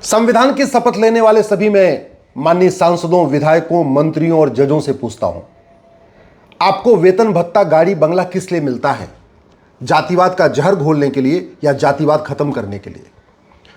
संविधान की शपथ लेने वाले सभी मैं माननीय सांसदों, विधायकों, मंत्रियों और जजों से पूछता हूं, आपको वेतन भत्ता, गाड़ी बंगला किस लिए मिलता है? जातिवाद का जहर घोलने के लिए या जातिवाद खत्म करने के लिए?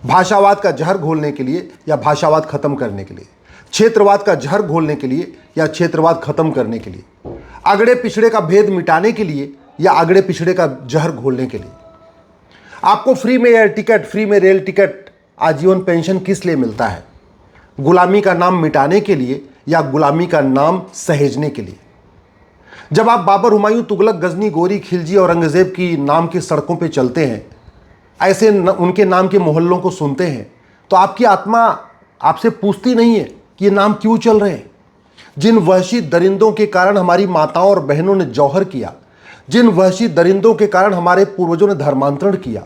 भाषावाद का जहर घोलने के लिए या भाषावाद खत्म करने के लिए? क्षेत्रवाद का जहर घोलने के लिए या क्षेत्रवाद खत्म करने के लिए? अगड़े पिछड़े का भेद मिटाने के लिए या अगड़े पिछड़े का जहर घोलने के लिए? आपको फ्री में एयर टिकट, फ्री में रेल टिकट, आजीवन पेंशन किस लिए मिलता है? गुलामी का नाम मिटाने के लिए या गुलामी का नाम सहेजने के लिए? जब आप बाबर, हुमायूं, तुगलक, गजनी, गोरी, खिलजी और औरंगजेब की नाम की सड़कों पे चलते हैं, ऐसे उनके नाम के मोहल्लों को सुनते हैं, तो आपकी आत्मा आपसे पूछती नहीं है कि ये नाम क्यों चल रहे हैं? जिन वहशी दरिंदों के कारण हमारी माताओं और बहनों ने जौहर किया, जिन वहशी दरिंदों के कारण हमारे पूर्वजों ने धर्मांतरण किया,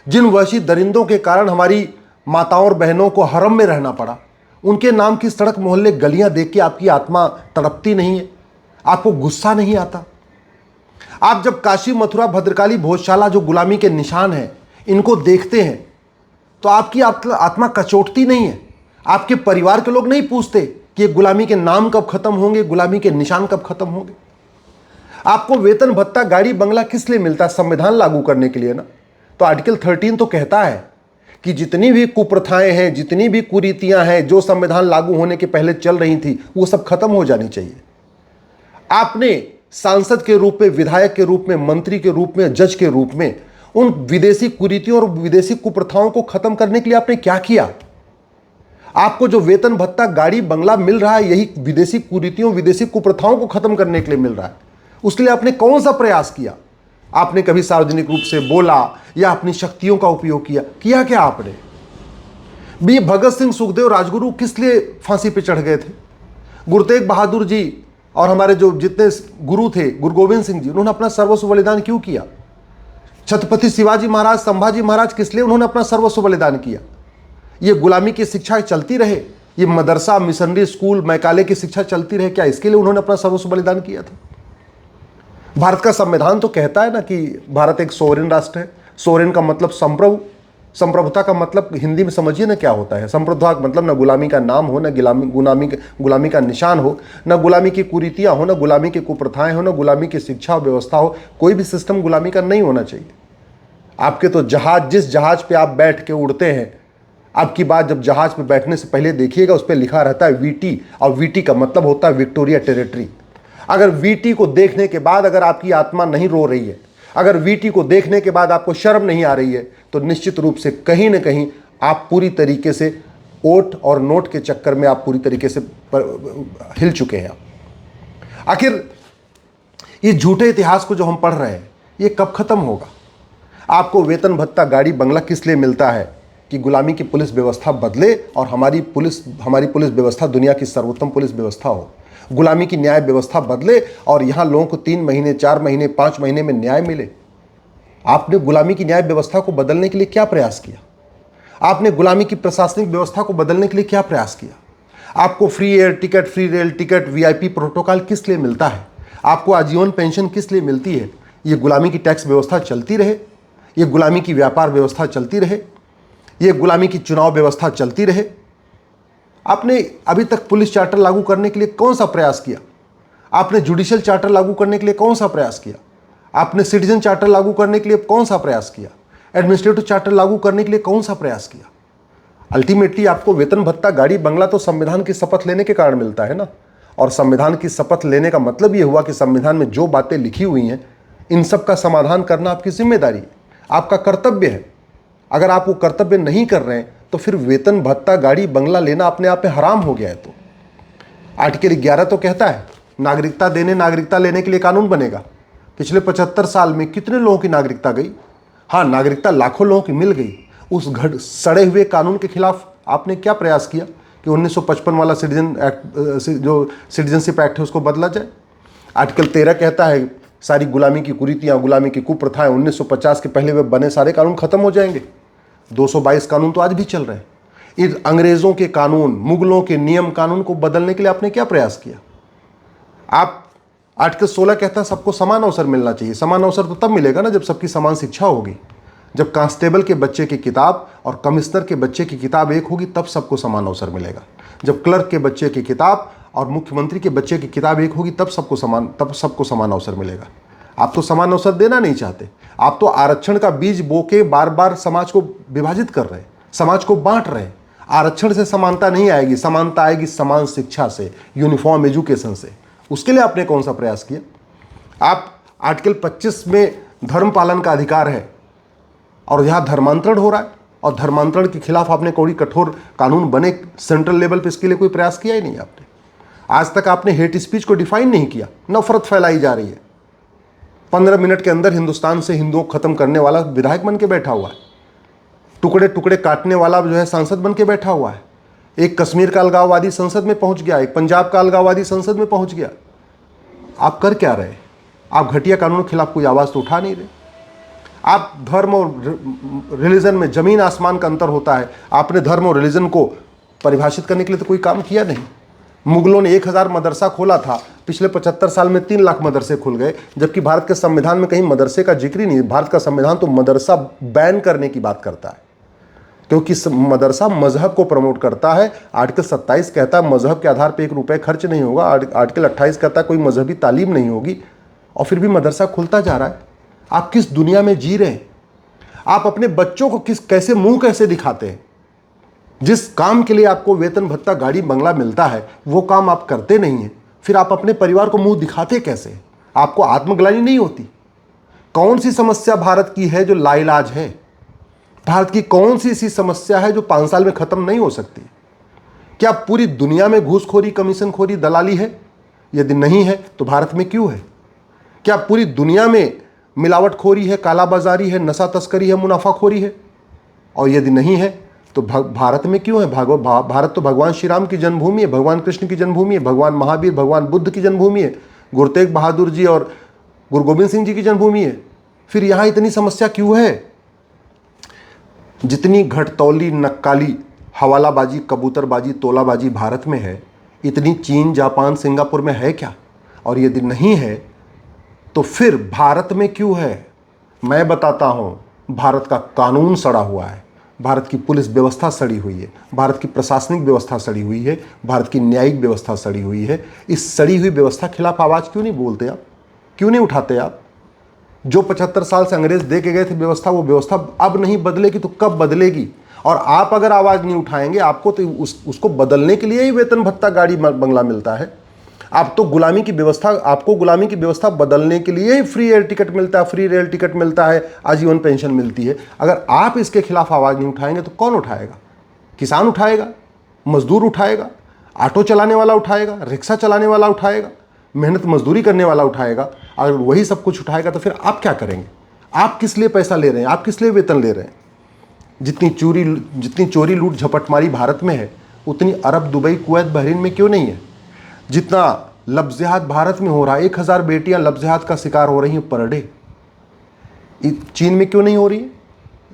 जिन वहशी दरिंदों के कारण हमारी माताओं और बहनों को हरम में रहना पड़ा, उनके नाम की सड़क, मोहल्ले, गलियां देख के आपकी आत्मा तड़पती नहीं है? आपको गुस्सा नहीं आता? आप जब काशी, मथुरा, भद्रकाली, भोजशाला जो गुलामी के निशान हैं, इनको देखते हैं तो आपकी आत्मा कचोटती नहीं है? आपके परिवार के लोग नहीं पूछते कि ये गुलामी के नाम कब खत्म होंगे, गुलामी के निशान कब खत्म होंगे? आपको वेतन भत्ता, गाड़ी बंगला किस लिए मिलता है? संविधान लागू करने के लिए ना। तो आर्टिकल 13 तो कहता है कि जितनी भी कुप्रथाएं हैं, जितनी भी कुरीतियां हैं जो संविधान लागू होने के पहले चल रही थी, वो सब खत्म हो जानी चाहिए। आपने सांसद के रूप में, विधायक के रूप में, मंत्री के रूप में, जज के रूप में उन विदेशी कुरीतियों और विदेशी कुप्रथाओं को खत्म करने के लिए आपने क्या किया? आपको जो वेतन भत्ता, गाड़ी बंगला मिल रहा है, यही विदेशी कुरीतियों, विदेशी कुप्रथाओं को खत्म करने के लिए मिल रहा है। उसके लिए आपने कौन सा प्रयास किया? आपने कभी सार्वजनिक रूप से बोला या अपनी शक्तियों का उपयोग किया क्या आपने? भी भगत सिंह, सुखदेव, राजगुरु किस लिए फांसी पे चढ़ गए थे? गुरु तेग बहादुर जी और हमारे जो जितने गुरु थे, गुरु गोविंद सिंह जी, उन्होंने अपना सर्वस्व बलिदान क्यों किया? छत्रपति शिवाजी महाराज, संभाजी महाराज, किस लिए उन्होंने अपना सर्वस्व बलिदान किया? ये गुलामी की शिक्षा चलती रहे, ये मदरसा, मिशनरी स्कूल, मैकाले की शिक्षा चलती रहे, क्या इसके लिए उन्होंने अपना सर्वस्व बलिदान किया था? भारत का संविधान तो कहता है ना कि भारत एक सोवरेन राष्ट्र है। सोवरेन का मतलब संप्रभु, संप्रभुता का मतलब हिंदी में समझिए ना क्या होता है। संप्रभुता का मतलब न गुलामी का नाम हो, न गुलामी का निशान हो, न गुलामी की कुरीतियां हो, न गुलामी की कुप्रथाएं हो, न गुलामी की शिक्षा व्यवस्था हो। कोई भी सिस्टम गुलामी का नहीं होना चाहिए। आपके तो जहाज, जिस जहाज पे आप बैठ के उड़ते हैं, आपकी बात जब जहाज पे बैठने से पहले देखिएगा, उस पर लिखा रहता है वीटी, और वीटी का मतलब होता है विक्टोरिया टेरिटरी। अगर वीटी को देखने के बाद अगर आपकी आत्मा नहीं रो रही है, अगर वीटी को देखने के बाद आपको शर्म नहीं आ रही है, तो निश्चित रूप से कहीं ना कहीं आप पूरी तरीके से ओट और नोट के चक्कर में आप पूरी तरीके से हिल चुके हैं। आखिर ये झूठे इतिहास को जो हम पढ़ रहे हैं, ये कब खत्म होगा? आपको वेतन भत्ता, गाड़ी बंगला किस लिए मिलता है? कि गुलामी की पुलिस व्यवस्था बदले और हमारी पुलिस व्यवस्था दुनिया की सर्वोत्तम पुलिस व्यवस्था हो। गुलामी की न्याय व्यवस्था बदले और यहां लोगों को 3 महीने, 4 महीने, 5 महीने में न्याय मिले। आपने गुलामी की न्याय व्यवस्था को बदलने के लिए क्या प्रयास किया? आपने गुलामी की प्रशासनिक व्यवस्था को बदलने के लिए क्या प्रयास किया? आपको free air ticket, free rail ticket, VIP protocol किस लिए मिलता है? आपको आजीवन पेंशन किस लिए मिलती है? ये गुलामी की टैक्स व्यवस्था चलती रहे, ये गुलामी की व्यापार व्यवस्था चलती रहे, ये गुलामी की चुनाव व्यवस्था चलती रहे। आपने अभी तक पुलिस चार्टर लागू करने के लिए कौन सा प्रयास किया? आपने जुडिशियल चार्टर लागू करने के लिए कौन सा प्रयास किया? आपने सिटीजन चार्टर लागू करने के लिए कौन सा प्रयास किया? एडमिनिस्ट्रेटिव चार्टर लागू करने के लिए कौन सा प्रयास किया? अल्टीमेटली आपको वेतन भत्ता, गाड़ी बंगला तो संविधान की शपथ लेने के कारण मिलता है ना। और संविधान की शपथ लेने का मतलब यह हुआ कि संविधान में जो बातें लिखी हुई हैं, इन सब का समाधान करना आपकी जिम्मेदारी है, आपका कर्तव्य है। अगर आप वो कर्तव्य नहीं कर रहे हैं तो फिर वेतन भत्ता, गाड़ी बंगला लेना अपने आप में हराम हो गया है। तो आर्टिकल 11 तो कहता है नागरिकता देने, नागरिकता लेने के लिए कानून बनेगा। पिछले 75 साल में कितने लोगों की नागरिकता गई? हाँ, नागरिकता लाखों लोगों की मिल गई। उस सड़े हुए कानून के खिलाफ आपने क्या प्रयास किया कि 1955 वाला जो सिटीजनशिप एक्ट है उसको बदला जाए? आर्टिकल 13 कहता है सारी गुलामी की कुरीतियाँ, गुलामी की कुप्रथाएं 1950 के पहले वे बने सारे कानून खत्म हो जाएंगे। 222 कानून तो आज भी चल रहे हैं। इन अंग्रेजों के कानून, मुगलों के नियम कानून को बदलने के लिए आपने क्या प्रयास किया? आप आर्टिकल 16 कहता है सबको समान अवसर मिलना चाहिए। समान अवसर तो तब मिलेगा ना जब सबकी समान शिक्षा होगी, जब कांस्टेबल के बच्चे की किताब और कमिश्नर के बच्चे की किताब एक होगी तब सबको समान अवसर मिलेगा। जब क्लर्क के बच्चे की किताब और मुख्यमंत्री के बच्चे की किताब एक होगी तब सबको समान अवसर मिलेगा। आप तो समान अवसर देना नहीं चाहते, आप तो आरक्षण का बीज बो के बार बार समाज को विभाजित कर रहे हैं, समाज को बांट रहे हैं। आरक्षण से समानता नहीं आएगी, समानता आएगी समान शिक्षा से, यूनिफॉर्म एजुकेशन से। उसके लिए आपने कौन सा प्रयास किया? आप आर्टिकल 25 में धर्म पालन का अधिकार है और यहाँ धर्मांतरण हो रहा है, और धर्मांतरण के खिलाफ आपने कोई कठोर कानून बने सेंट्रल लेवल पे, इसके लिए कोई प्रयास किया ही नहीं आपने। आज तक आपने हेट स्पीच को डिफाइन नहीं किया, नफरत फैलाई जा रही है। 15 मिनट के अंदर हिंदुस्तान से हिंदुओं को खत्म करने वाला विधायक बन के बैठा हुआ है, टुकड़े टुकड़े काटने वाला जो है सांसद बन के बैठा हुआ है। एक कश्मीर का अलगाववादी संसद में पहुंच गया, एक पंजाब का अलगाववादी संसद में पहुंच गया। आप कर क्या रहे? आप घटिया कानून के खिलाफ कोई आवाज़ तो उठा नहीं रहे। आप धर्म और रिलीजन में ज़मीन आसमान का अंतर होता है, आपने धर्म और रिलीजन को परिभाषित करने के लिए तो कोई काम किया नहीं। मुगलों ने 1000 मदरसा खोला था, पिछले 75 साल में 3 लाख मदरसे खुल गए, जबकि भारत के संविधान में कहीं मदरसे का जिक्र ही नहीं है। भारत का संविधान तो मदरसा बैन करने की बात करता है, क्योंकि मदरसा मजहब को प्रमोट करता है। आर्टिकल 27 कहता है मजहब के आधार पर 1 रुपये खर्च नहीं होगा, आर्टिकल 28 कहता है कोई मजहबी तालीम नहीं होगी, और फिर भी मदरसा खुलता जा रहा है। आप किस दुनिया में जी रहे हैं? आप अपने बच्चों को कैसे मुंह कैसे दिखाते हैं? जिस काम के लिए आपको वेतन भत्ता गाड़ी बंगला मिलता है वो काम आप करते नहीं हैं, फिर आप अपने परिवार को मुंह दिखाते कैसे? आपको आत्मग्लानि नहीं होती? कौन सी समस्या भारत की है जो लाइलाज है? भारत की कौन सी ऐसी समस्या है जो 5 साल में खत्म नहीं हो सकती? क्या पूरी दुनिया में घूसखोरी, कमीशनखोरी, दलाली है? यदि नहीं है तो भारत में क्यों है? क्या पूरी दुनिया में मिलावटखोरी है, कालाबाजारी है, नशा तस्करी है, मुनाफाखोरी है? और यदि नहीं है तो भारत में क्यों है? भारत तो भगवान श्री राम की जन्मभूमि है, भगवान कृष्ण की जन्मभूमि है, भगवान महावीर, भगवान बुद्ध की जन्मभूमि है, गुरु तेग बहादुर जी और गुरु गोविंद सिंह जी की जन्मभूमि है। फिर यहाँ इतनी समस्या क्यों है? जितनी घटतौली, नक्काली, हवालाबाजी, कबूतरबाजी, तोलाबाजी भारत में है, इतनी चीन, जापान, सिंगापुर में है क्या? और यदि नहीं है तो फिर भारत में क्यों है? मैं बताता हूं, भारत का कानून सड़ा हुआ है, भारत की पुलिस व्यवस्था सड़ी हुई है, भारत की प्रशासनिक व्यवस्था सड़ी हुई है, भारत की न्यायिक व्यवस्था सड़ी हुई है। इस सड़ी हुई व्यवस्था के खिलाफ आवाज़ क्यों नहीं बोलते आप? क्यों नहीं उठाते आप? जो 75 साल से अंग्रेज दे के गए थे व्यवस्था, वो व्यवस्था अब नहीं बदलेगी तो कब बदलेगी? और आप अगर आवाज़ नहीं उठाएंगे, आपको तो उसको बदलने के लिए ही वेतन भत्ता, गाड़ी बंगला मिलता है। आप तो गुलामी की व्यवस्था, आपको गुलामी की व्यवस्था बदलने के लिए ही फ्री एयर टिकट मिलता है, फ्री रेल टिकट मिलता है, आजीवन पेंशन मिलती है। अगर आप इसके खिलाफ आवाज़ नहीं उठाएंगे तो कौन उठाएगा? किसान उठाएगा, मजदूर उठाएगा, ऑटो चलाने वाला उठाएगा, रिक्शा चलाने वाला उठाएगा, मेहनत मजदूरी करने वाला उठाएगा। अगर वही सब कुछ उठाएगा तो फिर आप क्या करेंगे? आप किस लिए पैसा ले रहे हैं? आप किस लिए वेतन ले रहे हैं? जितनी चोरी लूट झपटमारी भारत में है, उतनी अरब, दुबई, कुवैत, बहरीन में क्यों नहीं है? जितना लफ्ज़िहात भारत में हो रहा है, 1000 बेटियां लफ्ज़िहात का शिकार हो रही हैं पर डे, चीन में क्यों नहीं हो रही है?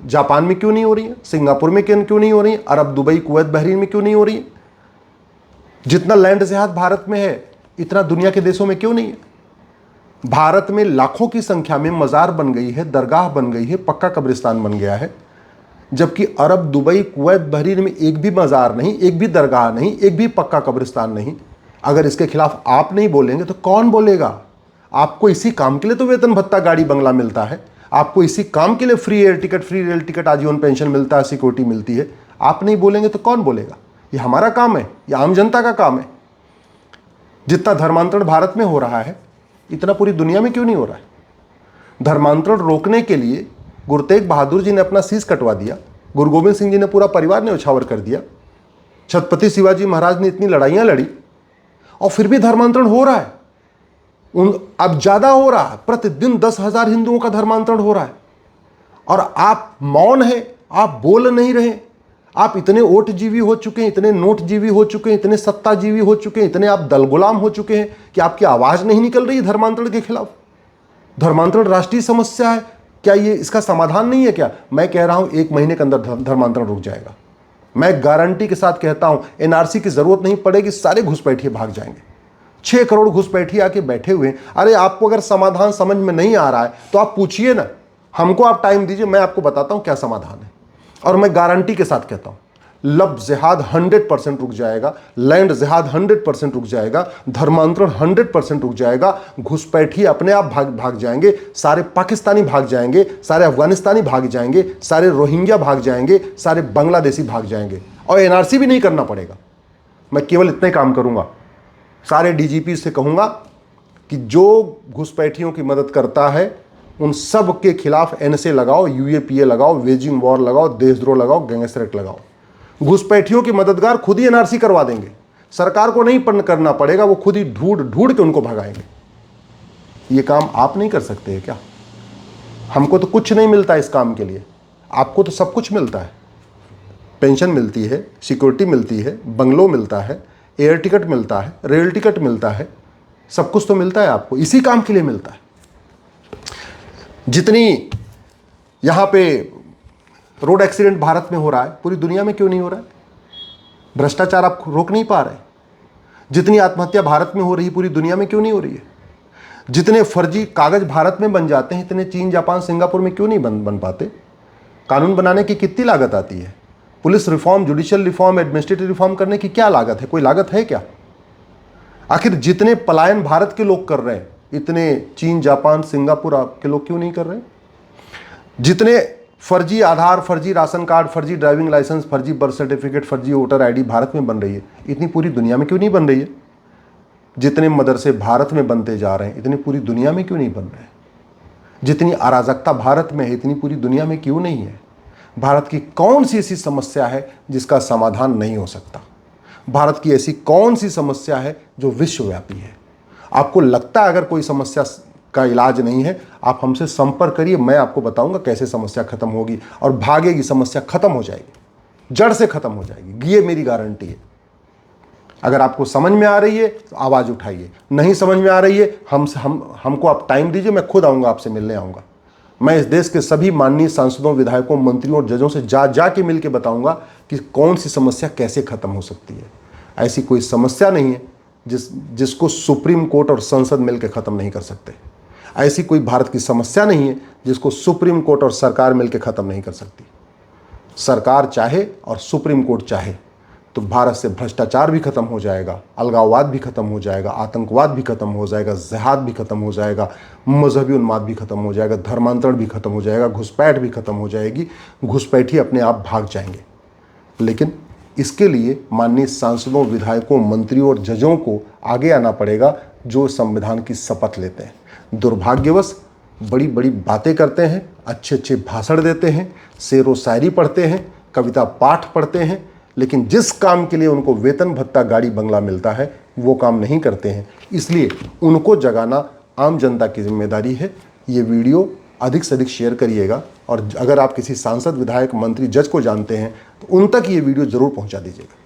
जापान में क्यों नहीं हो रही है? सिंगापुर में क्यों नहीं हो रही है? अरब, दुबई, कुवैत, बहरीन में क्यों नहीं हो रही है? जितना लैंड जिहाद भारत में है, इतना दुनिया के देशों में क्यों नहीं है? भारत में लाखों की संख्या में मज़ार बन गई है, दरगाह बन गई है, पक्का कब्रिस्तान बन गया है, जबकि अरब, दुबई, कुवैत, बहरीन में एक भी मज़ार नहीं, एक भी दरगाह नहीं, एक भी पक्का कब्रिस्तान नहीं। अगर इसके खिलाफ आप नहीं बोलेंगे तो कौन बोलेगा? आपको इसी काम के लिए तो वेतन भत्ता, गाड़ी बंगला मिलता है, आपको इसी काम के लिए free air ticket, free rail ticket, आजीवन पेंशन मिलता है, सिक्योरिटी मिलती है। आप नहीं बोलेंगे तो कौन बोलेगा? ये हमारा काम है, ये आम जनता का काम है। जितना धर्मांतरण भारत में हो रहा है, इतना पूरी दुनिया में क्यों नहीं हो रहा है? धर्मांतरण रोकने के लिए गुरु तेग बहादुर जी ने अपना शीश कटवा दिया, गुरु गोविंद सिंह जी ने पूरा परिवार ने उछावर कर दिया, छत्रपति शिवाजी महाराज ने इतनी लड़ाइयाँ लड़ी, और फिर भी धर्मांतरण हो रहा है। अब ज़्यादा हो रहा है, प्रतिदिन 10,000 हिंदुओं का धर्मांतरण हो रहा है, और आप मौन हैं, आप बोल नहीं रहे। आप इतने ओट जीवी हो चुके हैं, इतने नोट जीवी हो चुके हैं, इतने सत्ता जीवी हो चुके हैं, इतने आप दल गुलाम हो चुके हैं कि आपकी आवाज़ नहीं निकल रही धर्मांतरण के खिलाफ। धर्मांतरण राष्ट्रीय समस्या है, क्या ये इसका समाधान नहीं है क्या? मैं कह रहा हूं 1 महीने के अंदर धर्मांतरण रुक जाएगा। मैं गारंटी के साथ कहता हूं, एनआरसी की जरूरत नहीं पड़ेगी, सारे घुसपैठिए भाग जाएंगे। 6 करोड़ घुसपैठिए आके बैठे हुए हैं। अरे आपको अगर समाधान समझ में नहीं आ रहा है तो आप पूछिए ना, हमको आप टाइम दीजिए, मैं आपको बताता हूं क्या समाधान है। और मैं गारंटी के साथ कहता हूं, लब जिहाद 100% रुक जाएगा, लैंड जिहाद 100% रुक जाएगा, धर्मांतरण 100% रुक जाएगा, घुसपैठी अपने आप भाग जाएंगे, सारे पाकिस्तानी भाग जाएंगे, सारे अफगानिस्तानी भाग जाएंगे, सारे रोहिंग्या भाग जाएंगे, सारे बांग्लादेशी भाग जाएंगे, और एनआरसी भी नहीं करना पड़ेगा। मैं केवल इतने काम करूंगा, सारे डीजीपी से कहूंगा कि जो घुसपैठियों की मदद करता है उन सब के खिलाफ एनएसए लगाओ, यूएपीए लगाओ, वेजिंग वॉर लगाओ, देशद्रोह लगाओ, गैंगस्टर एक्ट लगाओ। घुसपैठियों की मददगार खुद ही एनआरसी करवा देंगे, सरकार को नहीं करना पड़ेगा, वो खुद ही ढूंढ के उनको भगाएंगे। ये काम आप नहीं कर सकते हैं क्या? हमको तो कुछ नहीं मिलता इस काम के लिए, आपको तो सब कुछ मिलता है। पेंशन मिलती है, सिक्योरिटी मिलती है, बंगलो मिलता है, एयर टिकट मिलता है, रेल टिकट मिलता है, सब कुछ तो मिलता है आपको, इसी काम के लिए मिलता है। जितनी यहां पे रोड एक्सीडेंट भारत में हो रहा है, पूरी दुनिया में क्यों नहीं हो रहा है? भ्रष्टाचार आप रोक नहीं पा रहे। जितनी आत्महत्या भारत में हो रही है, पूरी दुनिया में क्यों नहीं हो रही है? जितने फर्जी कागज भारत में बन जाते हैं, इतने चीन, जापान, सिंगापुर में क्यों नहीं बन पाते? कानून बनाने की कितनी लागत आती है? Police reform, judicial reform, administrative reform करने की क्या लागत है? कोई लागत है क्या? आखिर जितने पलायन भारत के लोग कर रहे हैं, इतने चीन, जापान, सिंगापुर के लोग क्यों नहीं कर रहे? जितने फर्जी आधार, फर्जी राशन कार्ड, फर्जी ड्राइविंग लाइसेंस, फर्जी बर्थ सर्टिफिकेट, फर्जी वोटर आईडी भारत में बन रही है, इतनी पूरी दुनिया में क्यों नहीं बन रही है? जितने मदरसे भारत में बनते जा रहे हैं, इतनी पूरी दुनिया में क्यों नहीं बन रहे? जितनी अराजकता भारत में है, इतनी पूरी दुनिया में क्यों नहीं है? भारत की कौन सी ऐसी समस्या है जिसका समाधान नहीं हो सकता? भारत की ऐसी कौन सी समस्या है जो विश्वव्यापी है? आपको लगता है अगर कोई समस्या का इलाज नहीं है, आप हमसे संपर्क करिए, मैं आपको बताऊंगा कैसे समस्या खत्म होगी, और भागेगी, समस्या खत्म हो जाएगी, जड़ से खत्म हो जाएगी, ये मेरी गारंटी है। अगर आपको समझ में आ रही है तो आवाज़ उठाइए, नहीं समझ में आ रही है हमको आप टाइम दीजिए, मैं खुद आऊँगा, आपसे मिलने आऊँगा। मैं इस देश के सभी माननीय सांसदों, विधायकों, मंत्रियों और जजों से जा के मिल के बताऊँगा कि कौन सी समस्या कैसे खत्म हो सकती है। ऐसी कोई समस्या नहीं है जिसको सुप्रीम कोर्ट और संसद मिलकर ख़त्म नहीं कर सकते। ऐसी कोई भारत की समस्या नहीं है जिसको सुप्रीम कोर्ट और सरकार मिलकर ख़त्म नहीं कर सकती। सरकार चाहे और सुप्रीम कोर्ट चाहे तो भारत से भ्रष्टाचार भी खत्म हो जाएगा, अलगाववाद भी खत्म हो जाएगा, आतंकवाद भी खत्म हो जाएगा, जिहाद भी खत्म हो जाएगा, मजहबी उन्माद भी खत्म हो जाएगा, धर्मांतरण भी खत्म हो जाएगा, घुसपैठ भी खत्म हो जाएगी, घुसपैठी अपने आप भाग जाएंगे। लेकिन इसके लिए माननीय सांसदों, विधायकों, मंत्रियों और जजों को आगे आना पड़ेगा जो संविधान की शपथ लेते हैं। दुर्भाग्यवश बड़ी बड़ी बातें करते हैं, अच्छे अच्छे भाषण देते हैं, शेर व शायरी पढ़ते हैं, कविता पाठ पढ़ते हैं, लेकिन जिस काम के लिए उनको वेतन भत्ता, गाड़ी बंगला मिलता है, वो काम नहीं करते हैं। इसलिए उनको जगाना आम जनता की जिम्मेदारी है। ये वीडियो अधिक से अधिक शेयर करिएगा, और अगर आप किसी सांसद, विधायक, मंत्री, जज को जानते हैं तो उन तक ये वीडियो ज़रूर पहुंचा दीजिएगा।